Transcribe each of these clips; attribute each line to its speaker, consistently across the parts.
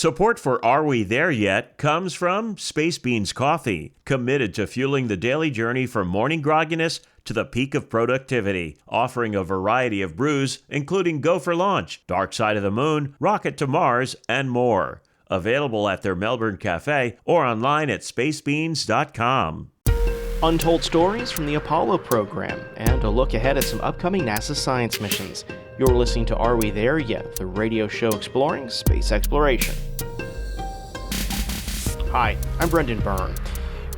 Speaker 1: Support for Are We There Yet comes from Space Beans Coffee, committed to fueling the daily journey from morning grogginess to the peak of productivity, offering a variety of brews, including Go for Launch, Dark Side of the Moon, Rocket to Mars, and more. Available at their Melbourne cafe or online at spacebeans.com.
Speaker 2: Untold stories from the Apollo program and a look ahead at some upcoming NASA science missions. You're listening to Are We There Yet?, the radio show exploring space exploration. Hi, I'm Brendan Byrne.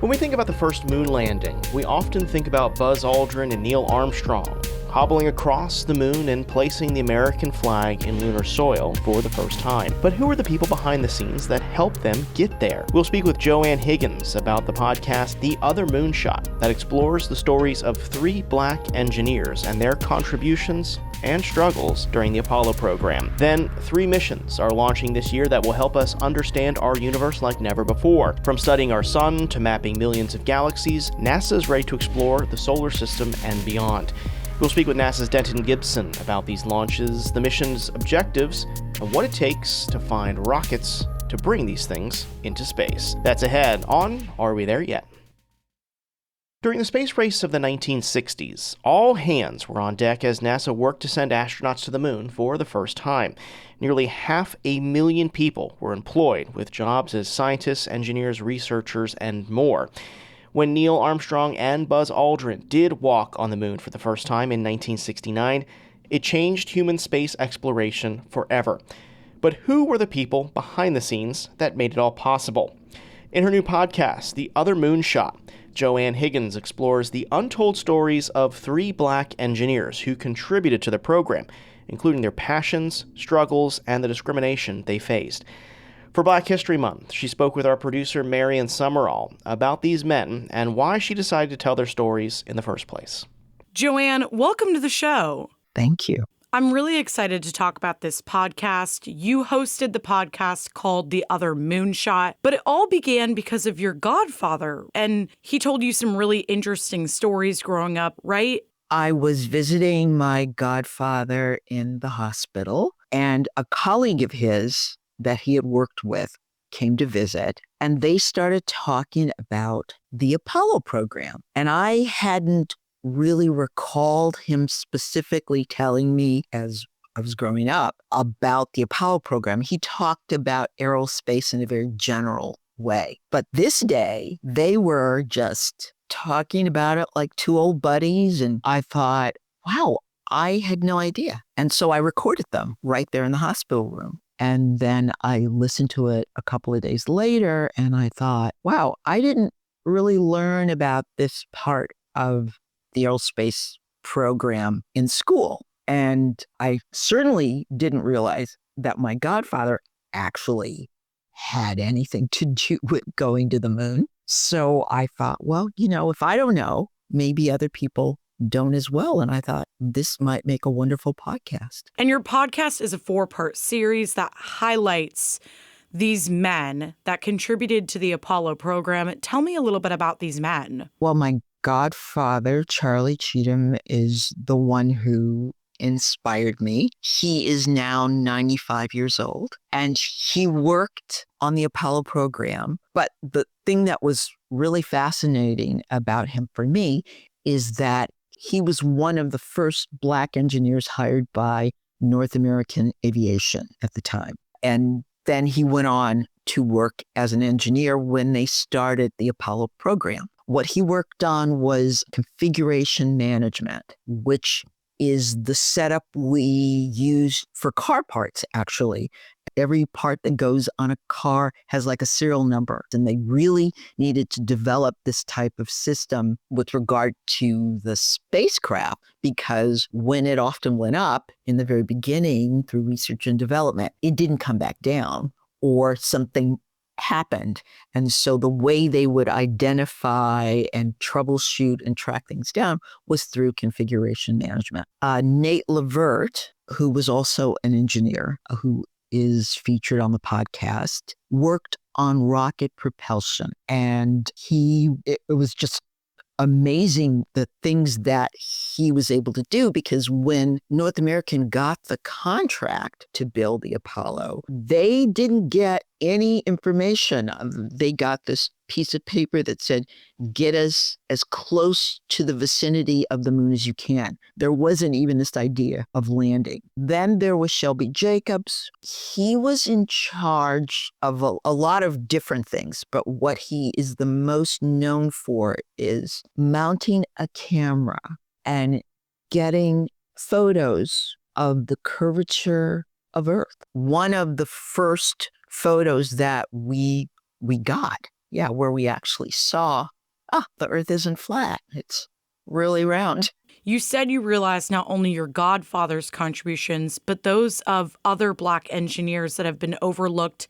Speaker 2: When we think about the first moon landing, we often think about Buzz Aldrin and Neil Armstrong hobbling across the moon and placing the American flag in lunar soil for the first time. But who are the people behind the scenes that helped them get there? We'll speak with Joanne Higgins about the podcast The Other Moonshot that explores the stories of 3 Black engineers and their contributions and struggles during the Apollo program. Then, 3 missions are launching this year that will help us understand our universe like never before. From studying our sun to mapping millions of galaxies, NASA is ready to explore the solar system and beyond. We'll speak with NASA's Denton Gibson about these launches, the mission's objectives, and what it takes to find rockets to bring these things into space. That's ahead on Are We There Yet? During the space race of the 1960s, all hands were on deck as NASA worked to send astronauts to the moon for the first time. Nearly 500,000 people were employed with jobs as scientists, engineers, researchers, and more. When Neil Armstrong and Buzz Aldrin did walk on the moon for the first time in 1969, it changed human space exploration forever. But who were the people behind the scenes that made it all possible? In her new podcast, The Other Moonshot, Joanne Higgins explores the untold stories of 3 Black engineers who contributed to the program, including their passions, struggles, and the discrimination they faced. For Black History Month, she spoke with our producer, Marian Summerall, about these men and why she decided to tell their stories in the first place.
Speaker 3: Joanne, welcome to the show.
Speaker 4: Thank you.
Speaker 3: I'm really excited to talk about this podcast. You hosted the podcast called The Other Moonshot, but it all began because of your godfather, and he told you some really interesting stories growing up, right?
Speaker 4: I was visiting my godfather in the hospital, and a colleague of his that he had worked with came to visit, and they started talking about the Apollo program. And I hadn't really recalled him specifically telling me as I was growing up about the Apollo program. He talked about aerospace in a very general way. But this day, they were just talking about it like 2 old buddies, and I thought, wow, I had no idea. And so I recorded them right there in the hospital room. And then I listened to it a couple of days later, and I thought, wow, I didn't really learn about this part of the aerospace program in school. And I certainly didn't realize that my godfather actually had anything to do with going to the moon. So I thought, well, if I don't know, maybe other people don't as well. And I thought this might make a wonderful podcast.
Speaker 3: And your podcast is a 4-part series that highlights these men that contributed to the Apollo program. Tell me a little bit about these men.
Speaker 4: Well, my godfather, Charlie Cheatham, is the one who inspired me. He is now 95 years old, and he worked on the Apollo program. But the thing that was really fascinating about him for me is that he was one of the first Black engineers hired by North American Aviation at the time. And then he went on to work as an engineer when they started the Apollo program. What he worked on was configuration management, which is the setup we use for car parts, actually. Every part that goes on a car has like a serial number, and they really needed to develop this type of system with regard to the spacecraft, because when it often went up in the very beginning through research and development, it didn't come back down, or something happened. And so the way they would identify and troubleshoot and track things down was through configuration management. Nate Levert, who was also an engineer, who is featured on the podcast, worked on rocket propulsion. And it was just amazing the things that he was able to do, because when North American got the contract to build the Apollo, they didn't get any information. They got this piece of paper that said, get us as close to the vicinity of the moon as you can. There wasn't even this idea of landing. Then there was Shelby Jacobs. He was in charge of a lot of different things, but what he is the most known for is mounting a camera and getting photos of the curvature of Earth. One of the first photos that we got, where we actually saw, the Earth isn't flat. It's really round.
Speaker 3: You said you realized not only your godfather's contributions, but those of other Black engineers that have been overlooked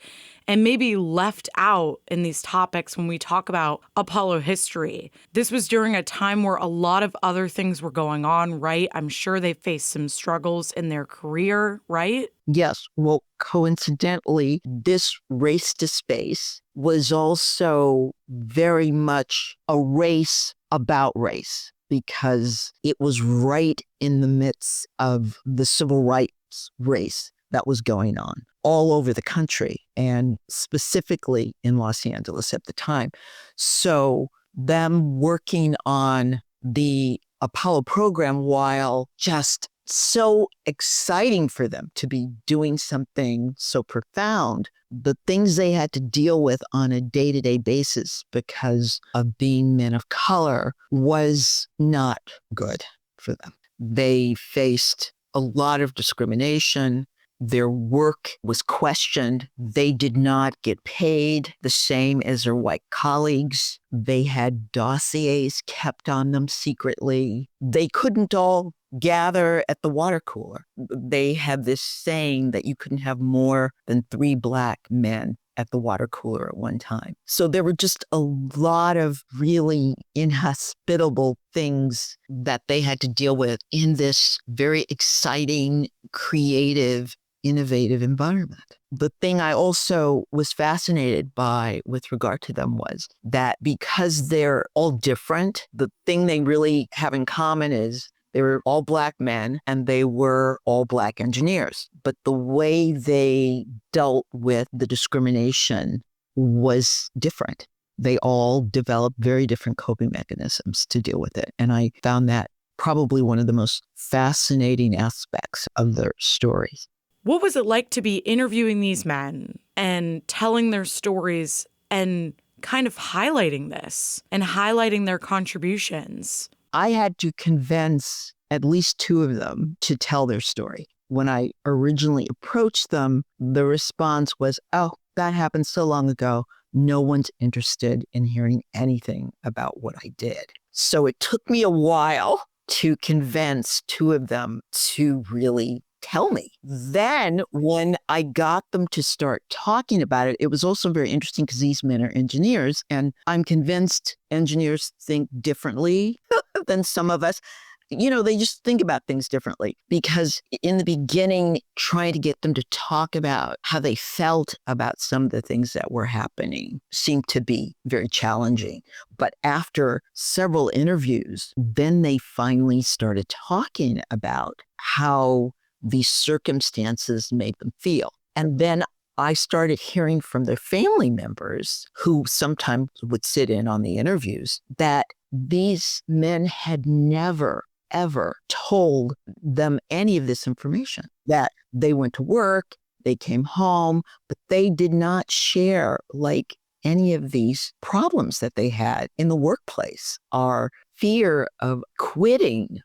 Speaker 3: and maybe left out in these topics when we talk about Apollo history. This was during a time where a lot of other things were going on, right? I'm sure they faced some struggles in their career, right?
Speaker 4: Yes. Well, coincidentally, this race to space was also very much a race about race, because it was right in the midst of the civil rights race that was going on all over the country, and specifically in Los Angeles at the time. So them working on the Apollo program, while just so exciting for them to be doing something so profound, the things they had to deal with on a day-to-day basis because of being men of color was not good for them. They faced a lot of discrimination. Their work was questioned. They did not get paid the same as their white colleagues. They had dossiers kept on them secretly. They couldn't all gather at the water cooler. They had this saying that you couldn't have more than 3 Black men at the water cooler at one time. So there were just a lot of really inhospitable things that they had to deal with in this very exciting, creative, innovative environment. The thing I also was fascinated by with regard to them was that because they're all different, the thing they really have in common is they were all Black men and they were all Black engineers. But the way they dealt with the discrimination was different. They all developed very different coping mechanisms to deal with it. And I found that probably one of the most fascinating aspects of their stories.
Speaker 3: What was it like to be interviewing these men and telling their stories and kind of highlighting this and highlighting their contributions?
Speaker 4: I had to convince at least 2 of them to tell their story. When I originally approached them, the response was, oh, that happened so long ago. No one's interested in hearing anything about what I did. So it took me a while to convince 2 of them to really tell me. Then when I got them to start talking about it, it was also very interesting because these men are engineers, and I'm convinced engineers think differently than some of us. You know, they just think about things differently, because in the beginning, trying to get them to talk about how they felt about some of the things that were happening seemed to be very challenging. But after several interviews, then they finally started talking about how these circumstances made them feel. And then I started hearing from their family members, who sometimes would sit in on the interviews, that these men had never, ever told them any of this information, that they went to work, they came home, but they did not share like any of these problems that they had in the workplace, or fear of quitting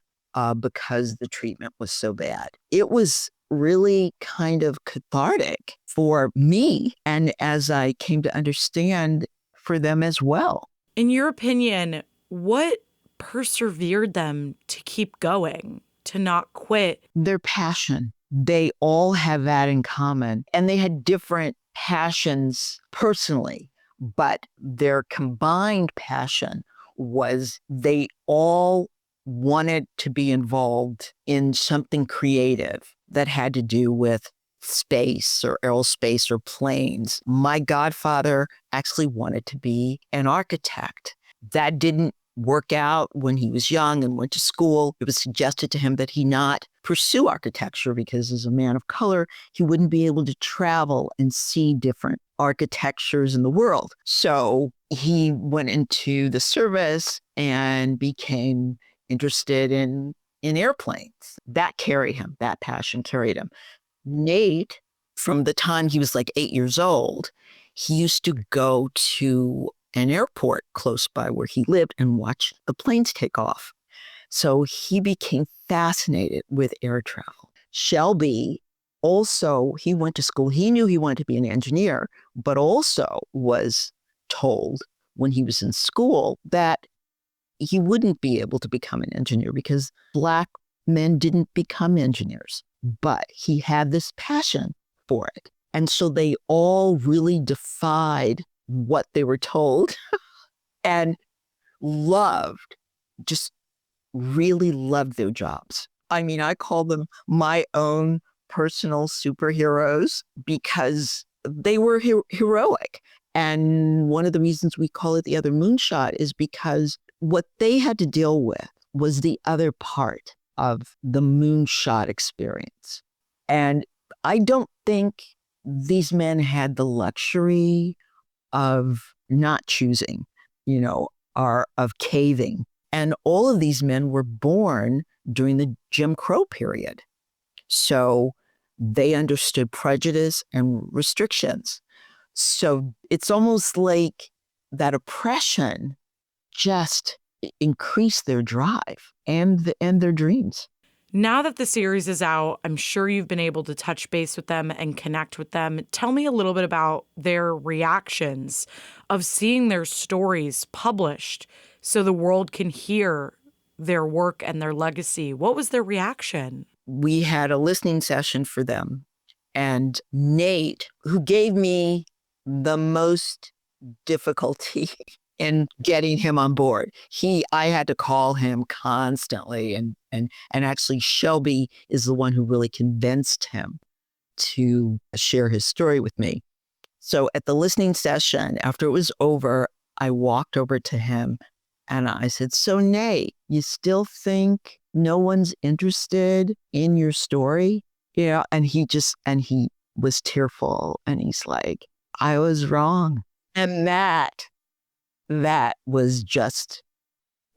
Speaker 4: because the treatment was so bad. It was really kind of cathartic for me, and as I came to understand, for them as well.
Speaker 3: In your opinion, what persevered them to keep going, to not quit?
Speaker 4: Their passion. They all have that in common, and they had different passions personally, but their combined passion was they all wanted to be involved in something creative that had to do with space or aerospace or planes. My godfather actually wanted to be an architect. That didn't work out when he was young and went to school. It was suggested to him that he not pursue architecture because as a man of color, he wouldn't be able to travel and see different architectures in the world. So he went into the service and became interested in airplanes. That carried him. That passion carried him. Nate, from the time he was like 8 years old, he used to go to an airport close by where he lived and watch the planes take off. So he became fascinated with air travel. Shelby also, he went to school. He knew he wanted to be an engineer, but also was told when he was in school that he wouldn't be able to become an engineer because Black men didn't become engineers. But he had this passion for it. And so they all really defied what they were told and just really loved their jobs. I mean, I call them my own personal superheroes because they were heroic. And one of the reasons we call it the Other Moonshot is because what they had to deal with was the other part of the moonshot experience. And I don't think these men had the luxury of not choosing, or of caving. And all of these men were born during the Jim Crow period. So they understood prejudice and restrictions. So it's almost like that oppression just increased their drive and their dreams.
Speaker 3: Now that the series is out, I'm sure you've been able to touch base with them and connect with them. Tell me a little bit about their reactions of seeing their stories published so the world can hear their work and their legacy. What was their reaction?
Speaker 4: We had a listening session for them. And Nate, who gave me the most difficulty in getting him on board. I had to call him constantly. And actually Shelby is the one who really convinced him to share his story with me. So at the listening session, after it was over, I walked over to him and I said, "So Nate, you still think no one's interested in your story?" And he was tearful and he's like, "I was wrong." And that was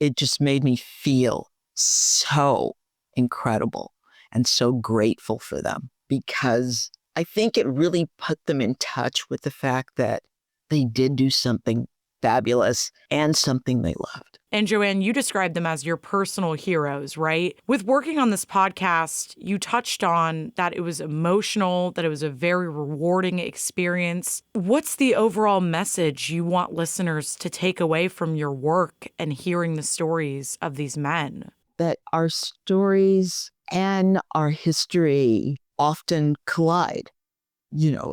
Speaker 4: it just made me feel so incredible and so grateful for them, because I think it really put them in touch with the fact that they did do something fabulous and something they loved.
Speaker 3: And Joanne, you described them as your personal heroes, right? With working on this podcast, you touched on that it was emotional, that it was a very rewarding experience. What's the overall message you want listeners to take away from your work and hearing the stories of these men?
Speaker 4: That our stories and our history often collide,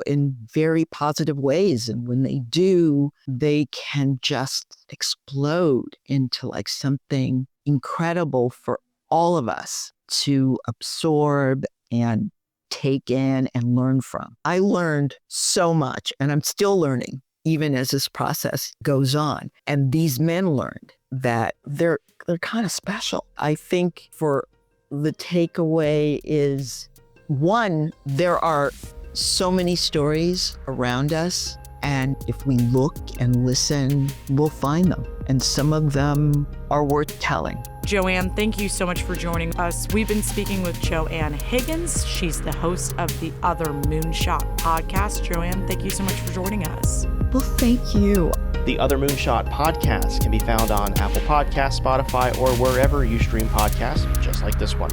Speaker 4: in very positive ways. And when they do, they can just explode into like something incredible for all of us to absorb and take in and learn from. I learned so much, and I'm still learning, even as this process goes on. And these men learned that they're kind of special. I think for the takeaway is, one, there are so many stories around us, and if we look and listen, we'll find them. And some of them are worth telling.
Speaker 3: Joanne, thank you so much for joining us. We've been speaking with Joanne Higgins. She's the host of the Other Moonshot podcast. Joanne, thank you so much for joining us.
Speaker 4: Well, thank you.
Speaker 2: The Other Moonshot podcast can be found on Apple Podcasts, Spotify, or wherever you stream podcasts, just like this one.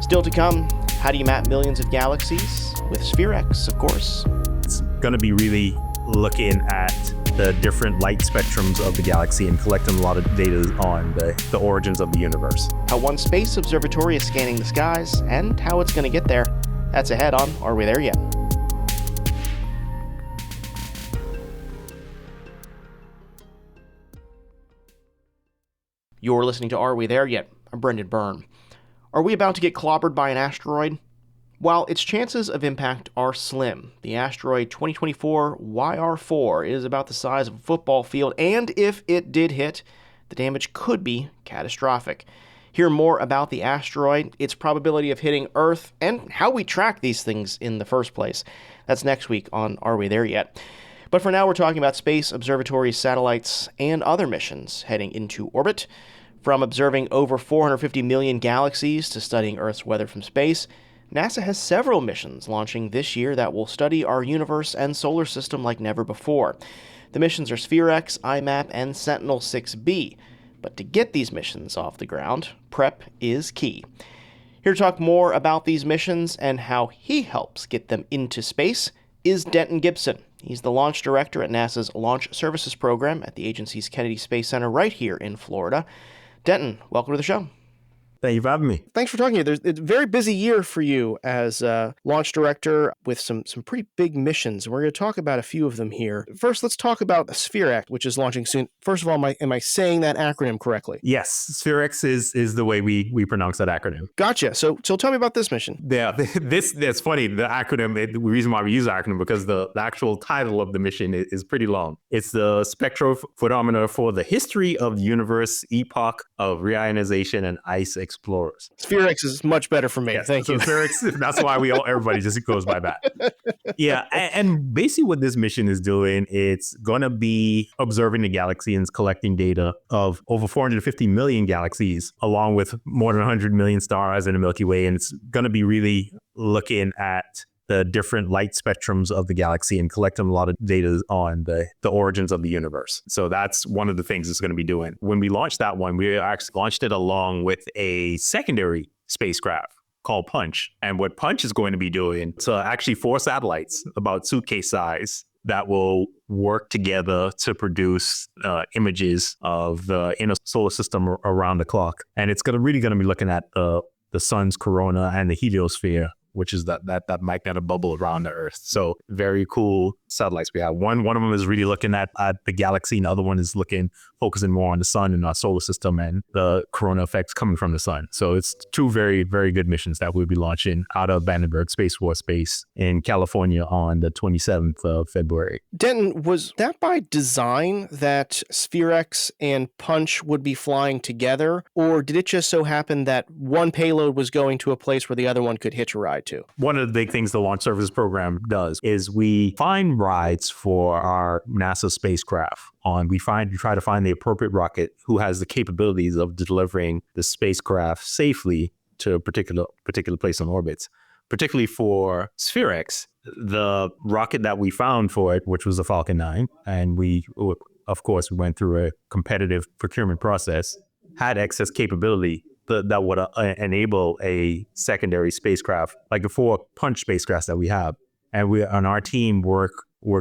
Speaker 2: Still to come, how do you map millions of galaxies? With SphereX, of course.
Speaker 5: It's going to be really looking at the different light spectrums of the galaxy and collecting a lot of data on the origins of the universe.
Speaker 2: How one space observatory is scanning the skies, and how it's going to get there. That's ahead on Are We There Yet? You're listening to Are We There Yet? I'm Brendan Byrne. Are we about to get clobbered by an asteroid? While its chances of impact are slim, the asteroid 2024 YR4 is about the size of a football field, and if it did hit, the damage could be catastrophic. Hear more about the asteroid, its probability of hitting Earth, and how we track these things in the first place. That's next week on Are We There Yet? But for now, we're talking about space observatory satellites and other missions heading into orbit. From observing over 450 million galaxies to studying Earth's weather from space, NASA has several missions launching this year that will study our universe and solar system like never before. The missions are SphereX, IMAP, and Sentinel-6B. But to get these missions off the ground, prep is key. Here to talk more about these missions and how he helps get them into space is Denton Gibson. He's the launch director at NASA's Launch Services Program at the agency's Kennedy Space Center right here in Florida. Denton, welcome to the show.
Speaker 5: Thank you for having me.
Speaker 2: Thanks for talking to you. It's a very busy year for you as launch director with some pretty big missions. We're going to talk about a few of them here. First, let's talk about SphereX, which is launching soon. First of all, am I saying that acronym correctly?
Speaker 5: Yes, SphereX is the way we pronounce that acronym.
Speaker 2: Gotcha. So tell me about this mission.
Speaker 5: Yeah, that's funny. The acronym, the reason why we use the acronym, because the actual title of the mission is pretty long. It's the Spectrophotometer for the History of the Universe, Epoch of Reionization and Ice Explorers.
Speaker 2: SphereX is much better for me.
Speaker 5: Yeah,
Speaker 2: Thank
Speaker 5: so
Speaker 2: you.
Speaker 5: SphereX, that's why everybody just goes by that. Yeah, and basically what this mission is doing, it's going to be observing the galaxy and collecting data of over 450 million galaxies, along with more than 100 million stars in the Milky Way. And it's going to be really looking at the different light spectrums of the galaxy and collecting a lot of data on the origins of the universe. So that's one of the things it's going to be doing. When we launched that one, we actually launched it along with a secondary spacecraft called Punch. And what Punch is going to be doing, so actually 4 satellites about suitcase size that will work together to produce images of the inner solar system around the clock. And it's really going to be looking at the sun's corona and the heliosphere, which is that magnetic bubble around the Earth. So very cool satellites we have. One of them is really looking at the galaxy, and the other one is focusing more on the sun and our solar system and the corona effects coming from the sun. So it's 2 very, very good missions that we'll be launching out of Vandenberg Space Force Base in California on the 27th of February.
Speaker 2: Denton, was that by design that SphereX and Punch would be flying together, or did it just so happen that one payload was going to a place where the other one could hitch a ride to?
Speaker 5: One of the big things the Launch Services Program does is we find rides for our NASA spacecraft. We try to find the appropriate rocket who has the capabilities of delivering the spacecraft safely to a particular place on orbits. Particularly for SphereX, the rocket that we found for it, which was the Falcon 9, and we went through a competitive procurement process, had excess capability that would enable a secondary spacecraft, like the 4 Punch spacecrafts that we have. And we on our team work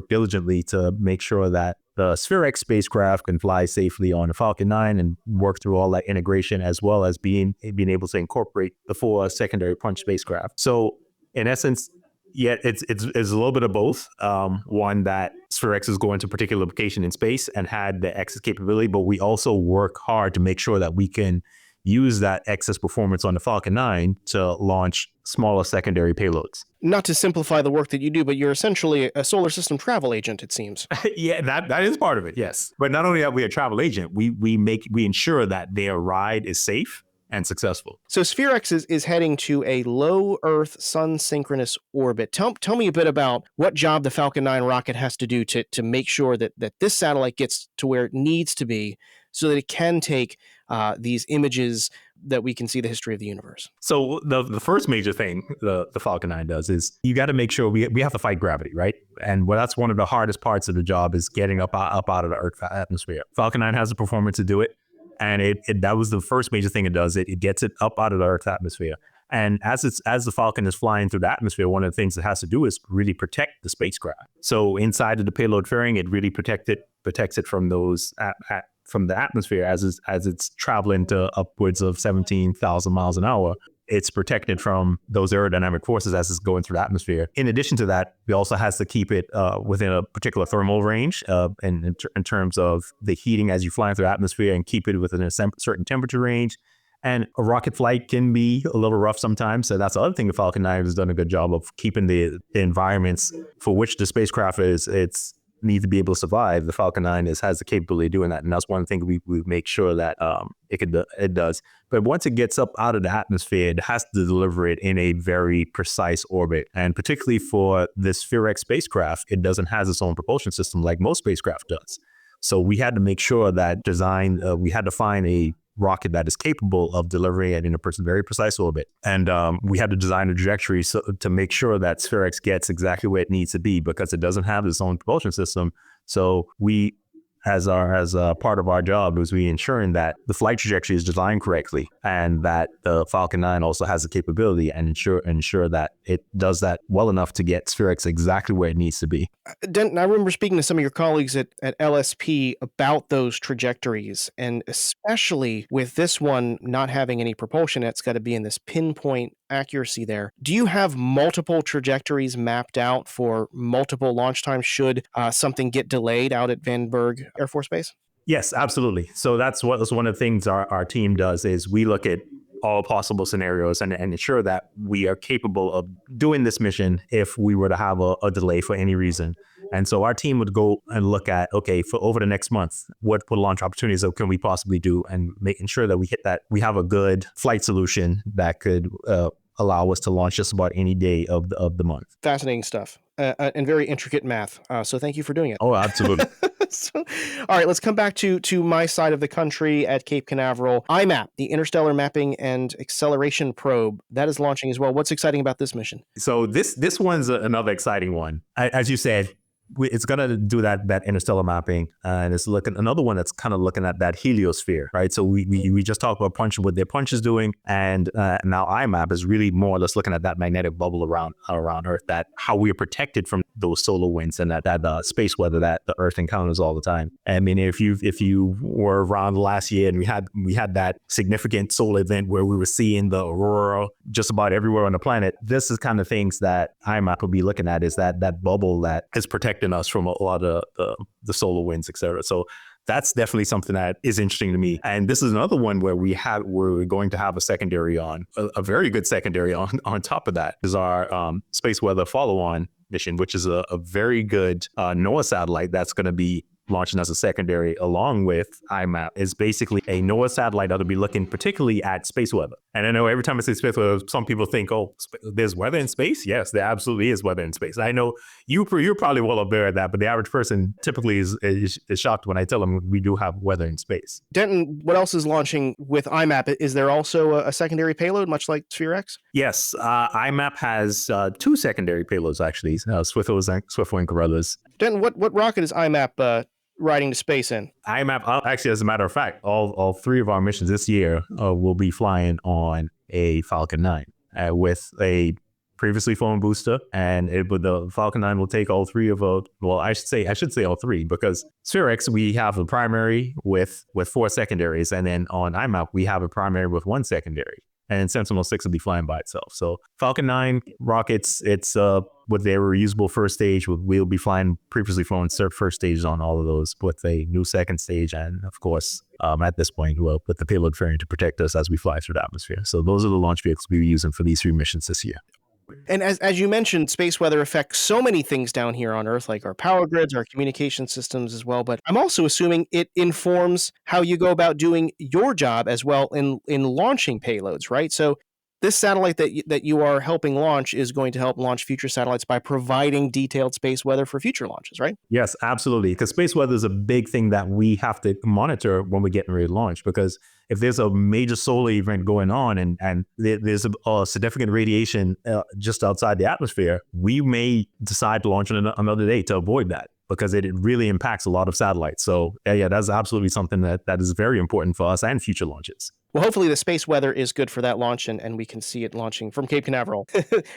Speaker 5: diligently to make sure that the SphereX spacecraft can fly safely on the Falcon 9 and work through all that integration, as well as being able to incorporate the 4 secondary Punch spacecraft. So in essence, yeah, it's a little bit of both. One, that SphereX is going to a particular location in space and had the excess capability, but we also work hard to make sure that we can use that excess performance on the Falcon 9 to launch smaller secondary payloads.
Speaker 2: Not to simplify the work that you do, but you're essentially a solar system travel agent, it seems.
Speaker 5: Yeah, that is part of it, yes. But not only are we a travel agent, we ensure that their ride is safe and successful.
Speaker 2: So SphereX is heading to a low Earth sun synchronous orbit. Tell me a bit about what job the Falcon 9 rocket has to do to make sure that this satellite gets to where it needs to be so that it can take these images that we can see the history of the universe.
Speaker 5: So the first major thing the Falcon 9 does is you got to make sure we have to fight gravity, right? And that's one of the hardest parts of the job is getting up out of the Earth atmosphere. Falcon 9 has the performance to do it. And that was the first major thing it does. It gets it up out of the Earth's atmosphere. And as the Falcon is flying through the atmosphere, one of the things it has to do is really protect the spacecraft. So inside of the payload fairing, it really protects it from those from the atmosphere as it's traveling to upwards of 17,000 miles an hour. It's protected from those aerodynamic forces as it's going through the atmosphere. In addition to that, it also has to keep it within a particular thermal range in terms of the heating as you fly through the atmosphere, and keep it within a certain temperature range. And a rocket flight can be a little rough sometimes. So that's the other thing the Falcon 9 has done a good job of keeping the environments for which the spacecraft is. need to be able to survive, the Falcon 9 has the capability of doing that. And that's one thing we make sure that it does. But once it gets up out of the atmosphere, it has to deliver it in a very precise orbit. And particularly for this SphereX spacecraft, it doesn't have its own propulsion system like most spacecraft does. So we had to make sure that we had to find a rocket that is capable of delivering it in a very precise orbit. And we had to design a trajectory to make sure that SphereX gets exactly where it needs to be, because it doesn't have its own propulsion system. So we, as a part of our job, was we ensuring that the flight trajectory is designed correctly, and that the Falcon 9 also has the capability, and ensure that it does that well enough to get SphereX exactly where it needs to be.
Speaker 2: Denton, I remember speaking to some of your colleagues at LSP about those trajectories, and especially with this one not having any propulsion, it's got to be in this pinpoint accuracy there. Do you have multiple trajectories mapped out for multiple launch times should something get delayed out at Vandenberg Air Force Base?
Speaker 5: Yes, absolutely. So that's one of the things our team does, is we look at all possible scenarios and ensure that we are capable of doing this mission if we were to have a delay for any reason. And so our team would go and look at, okay, for over the next month, what launch opportunities can we possibly do, and making sure that we have a good flight solution that could allow us to launch just about any day of the month.
Speaker 2: Fascinating stuff and very intricate math. So thank you for doing it.
Speaker 5: Oh, absolutely.
Speaker 2: So, all right, let's come back to my side of the country at Cape Canaveral. IMAP, the Interstellar Mapping and Acceleration Probe, that is launching as well. What's exciting about this mission?
Speaker 5: So this one's another exciting one. As you said, it's going to do that interstellar mapping, and it's another one that's kind of looking at that heliosphere, right? So we just talked about what their punch is doing, and now IMAP is really more or less looking at that magnetic bubble around Earth, that how we are protected from those solar winds and that space weather that the Earth encounters all the time. I mean, if you were around last year and we had that significant solar event where we were seeing the aurora just about everywhere on the planet, this is kind of things that IMAP will be looking at, is that bubble that is protecting us from a lot of the solar winds, etc. So that's definitely something that is interesting to me. And this is another one where we're going to have a secondary a very good secondary on top of that is our space weather follow-on mission, which is a very good NOAA satellite that's going to be launching as a secondary along with IMAP. Is basically a NOAA satellite that'll be looking particularly at space weather. And I know every time I say space weather, some people think, oh, there's weather in space? Yes, there absolutely is weather in space. I know you're probably well aware of that, but the average person typically is shocked when I tell them we do have weather in space.
Speaker 2: Denton, what else is launching with IMAP? Is there also a secondary payload, much like SphereX?
Speaker 5: Yes, IMAP has two secondary payloads, actually, Swiftwind and Corellas.
Speaker 2: Denton, what rocket is IMAP riding to space in?
Speaker 5: IMAP, actually, as a matter of fact, all three of our missions this year will be flying on a Falcon 9 with a previously flown booster, and the Falcon 9 will take all three of I should say all three, because SphereX, we have a primary with four secondaries, and then on IMAP, we have a primary with one secondary. And Sentinel-6 will be flying by itself. So Falcon 9 rockets, it's with their reusable first stage. We'll be flying previously flown first stages on all of those with a new second stage. And of course, at this point, we'll put the payload fairing to protect us as we fly through the atmosphere. So those are the launch vehicles we'll be using for these three missions this year.
Speaker 2: And as you mentioned, space weather affects so many things down here on Earth, like our power grids, our communication systems as well. But I'm also assuming it informs how you go about doing your job as well in launching payloads, right? So this satellite that you are helping launch is going to help launch future satellites by providing detailed space weather for future launches, right?
Speaker 5: Yes, absolutely. Because space weather is a big thing that we have to monitor when we're getting ready to launch. Because if there's a major solar event going on and there's a significant radiation just outside the atmosphere, we may decide to launch on another day to avoid that, because it really impacts a lot of satellites. So yeah, that's absolutely something that is very important for us and future launches.
Speaker 2: Well, hopefully the space weather is good for that launch, and we can see it launching from Cape Canaveral.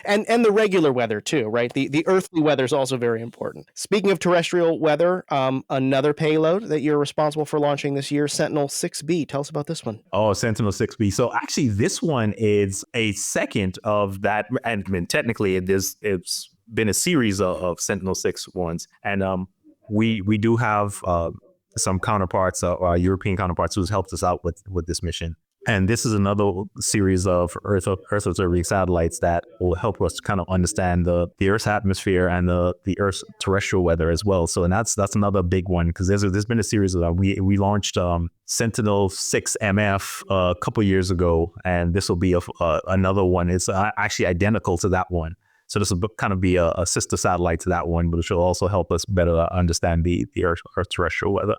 Speaker 2: and the regular weather too, right? The earthly weather is also very important. Speaking of terrestrial weather, another payload that you're responsible for launching this year, Sentinel-6B. Tell us about this one.
Speaker 5: Oh, Sentinel-6B. So actually this one is a second of that. And I mean, technically it's been a series of Sentinel-6 ones. And we do have some counterparts, our European counterparts, who's helped us out with this mission. And this is another series of Earth observing satellites that will help us kind of understand the Earth's atmosphere and the Earth's terrestrial weather as well. So, and that's another big one, because there's been a series of we launched Sentinel-6 MF a couple years ago, and this will be another one. It's actually identical to that one. So this will kind of be a sister satellite to that one, which will also help us better understand the Earth terrestrial weather.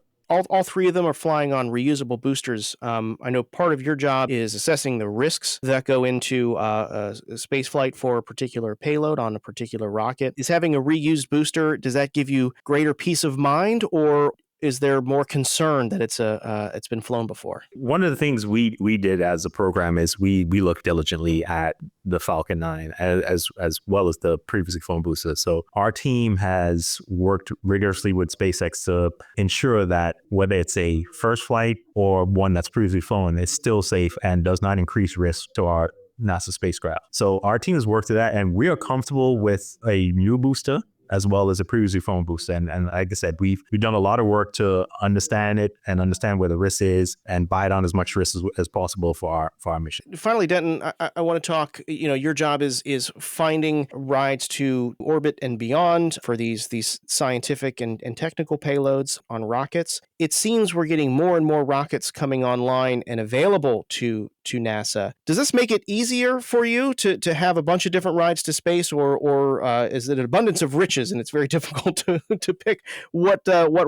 Speaker 2: All three of them are flying on reusable boosters. I know part of your job is assessing the risks that go into a space flight for a particular payload on a particular rocket. Is having a reused booster, does that give you greater peace of mind, or is there more concern that it's been flown before?
Speaker 5: One of the things we did as a program is we looked diligently at the Falcon 9 as well as the previously flown boosters. So our team has worked rigorously with SpaceX to ensure that whether it's a first flight or one that's previously flown, it's still safe and does not increase risk to our NASA spacecraft. So our team has worked to that, and we are comfortable with a new booster as well as a previously flown booster. And like I said, we've done a lot of work to understand it and understand where the risk is and buy down as much risk as possible for our mission.
Speaker 2: Finally, Denton, I want to talk, your job is finding rides to orbit and beyond for these scientific and technical payloads on rockets. It seems we're getting more and more rockets coming online and available to NASA. Does this make it easier for you to have a bunch of different rides to space, or is it an abundance of riches and it's very difficult to pick what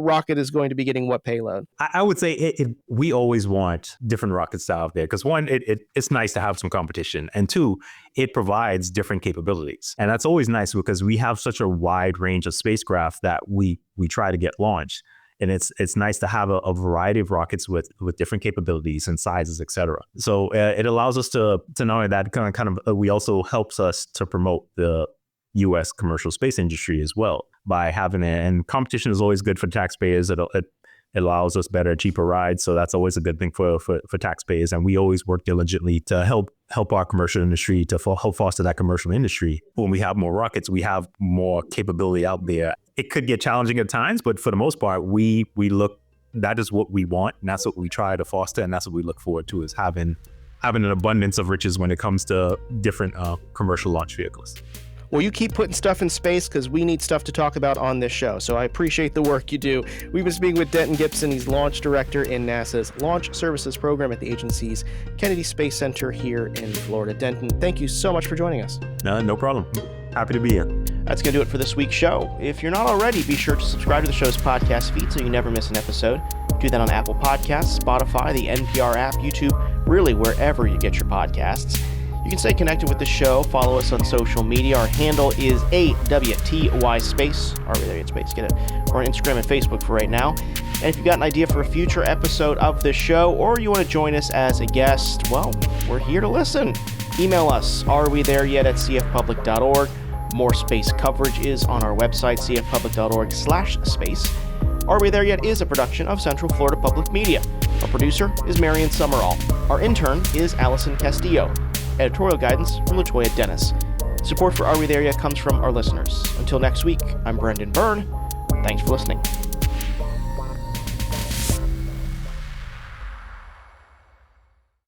Speaker 2: rocket is going to be getting what payload?
Speaker 5: I would say we always want different rockets out there, because one, it's nice to have some competition, and two, it provides different capabilities. And that's always nice because we have such a wide range of spacecraft that we try to get launched. And it's nice to have a variety of rockets with different capabilities and sizes, et cetera. So it allows us to not only that, kind of we also helps us to promote the U.S. commercial space industry as well by having it. And competition is always good for taxpayers. It allows us better, cheaper rides. So that's always a good thing for taxpayers. And we always work diligently to help our commercial industry, to help foster that commercial industry. When we have more rockets, we have more capability out there. It could get challenging at times, but for the most part, we look, that is what we want, and that's what we try to foster, and that's what we look forward to, is having an abundance of riches when it comes to different commercial launch vehicles.
Speaker 2: Well, you keep putting stuff in space, because we need stuff to talk about on this show. So I appreciate the work you do. We've been speaking with Denton Gibson. He's launch director in NASA's Launch Services Program at the agency's Kennedy Space Center here in Florida. Denton, thank you so much for joining us.
Speaker 5: No problem. Happy to be here.
Speaker 2: That's going to do it for this week's show. If you're not already, be sure to subscribe to the show's podcast feed so you never miss an episode. Do that on Apple Podcasts, Spotify, the NPR app, YouTube, really wherever you get your podcasts. You can stay connected with the show. Follow us on social media. Our handle is AWTY Space. Are we there yet, Space? Get it. We're on Instagram and Facebook for right now. And if you've got an idea for a future episode of this show, or you want to join us as a guest, well, we're here to listen. Email us, arewethereyet@cfpublic.org. More space coverage is on our website, cfpublic.org/space. Are We There Yet is a production of Central Florida Public Media. Our producer is Marion Summerall. Our intern is Allison Castillo. Editorial guidance from LaToya Dennis. Support for Are We There Yet comes from our listeners. Until next week, I'm Brendan Byrne. Thanks for listening.